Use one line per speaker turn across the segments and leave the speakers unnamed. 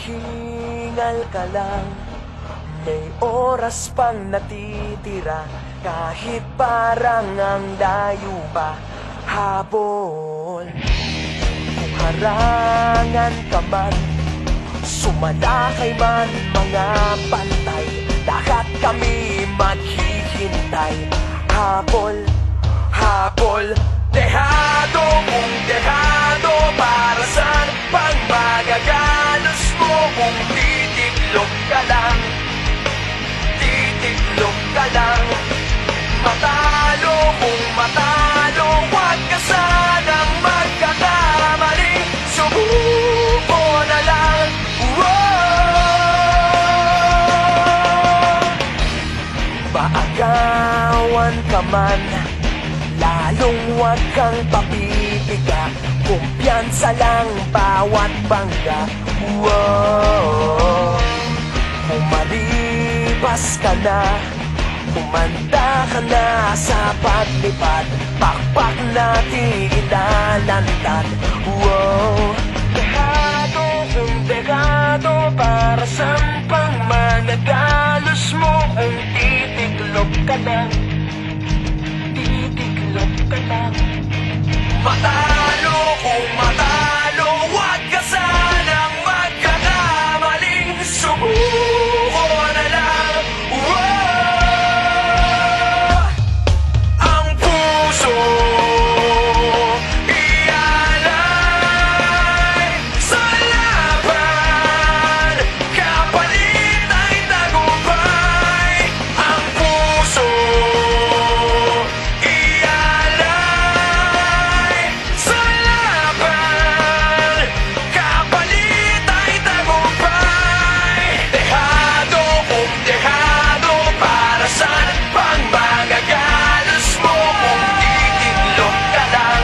Maghingal ka lang, may oras pang natitira. Kahit parang ang layo pa, habol. Kung harangan ka man, sumalakay man mga pantay, lahat kami maghihintay. Habol, habol, dehado kung dehado. Para saan pang magagalos mo kung titiklop ka lang? Titiklop ka lang. Matalo kung matalo, huwag ka sanang magkakamali. Subuko na lang. Maagawan ka man, lalong huwag kang papipiga. Kumpiyansa lang bawat bangga. Kung malibas ka na, kumanda ka na sa paglipad, pakpak natin ilalantad. Dehado kung dehado, para saan pang magagalos mo kung titiklop ka lang? Titiklop ka lang. Matalo kung matalo, huwag ka sanang magkakamaling. Subuko na lang. Ang puso ialay sa laban, kapalit ay tagumpay. Ang puso ialay sa laban, kapalit ay tagumpay. Dehado kung dehado, para saan pang magagalos mo kung titiklop ka lang?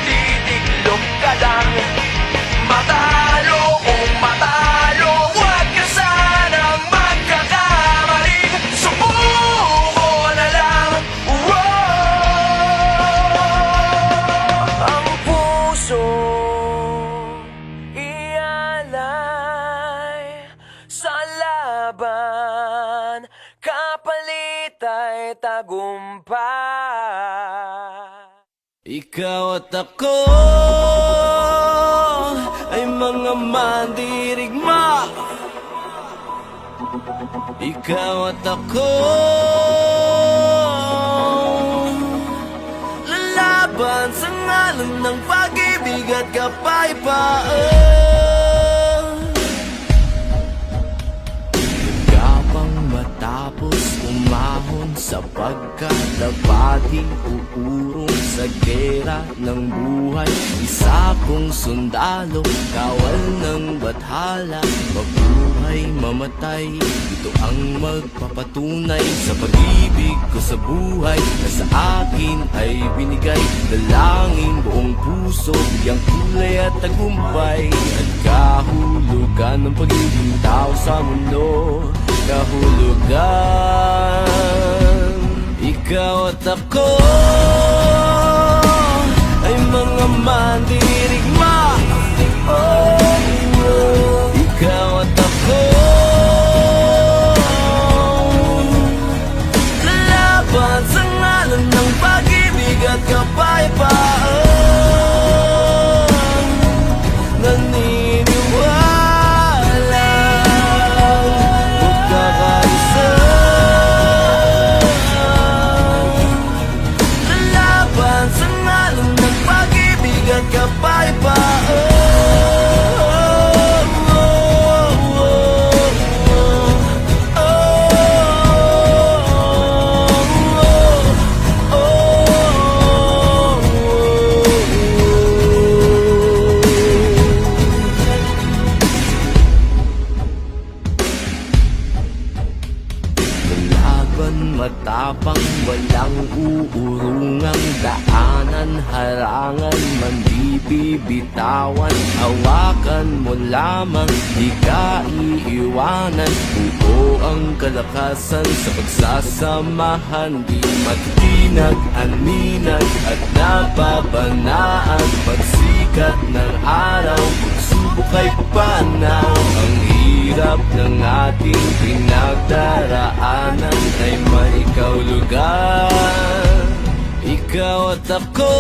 Titiklop ka lang. Matalo kung matalo, huwag ka sanang magkakamali. Subuko na lang. Ang puso ialay sa laban, kapalit ay tagumpay.
Ikaw at ako ay mga mandirigma. Ikaw at ako lalaban sa ngalan ng pag-ibig at kapayapaan. Gapang matapos umahon sa pagkatabati, uurong sa gera ng buhay. Isa kong sundalo, kawal ng bathala, mabuhay, mamatay. Ito ang magpapatunay sa pag-ibig ko sa buhay na sa akin ay binigay. Dalangin buong puso, bigyang kulay at tagumpay, at kahulugan ng pagiging tao sa mundo. Kahulugan. Ikaw at ako ay mga mandirigma. Ikaw at ako lalaban sa ngalan ng pag-ibig at kapayapaan. Naniniwala magkakaisa, lalaban sa ngalan ng pag-ibig at kapayapaan. Matapang, walang uurungang daanan, harangan man di bibitawan. Hawakan mo lamang, di ka iiwanan. Buo ang kalakasan sa pagsasamahan, di magtinag, aninag at nababanaan. Pagsikat ng araw, bukay papanaw. Ang hirap ng ating pinagdaraanan ay may ikaw lugar. Ikaw at ako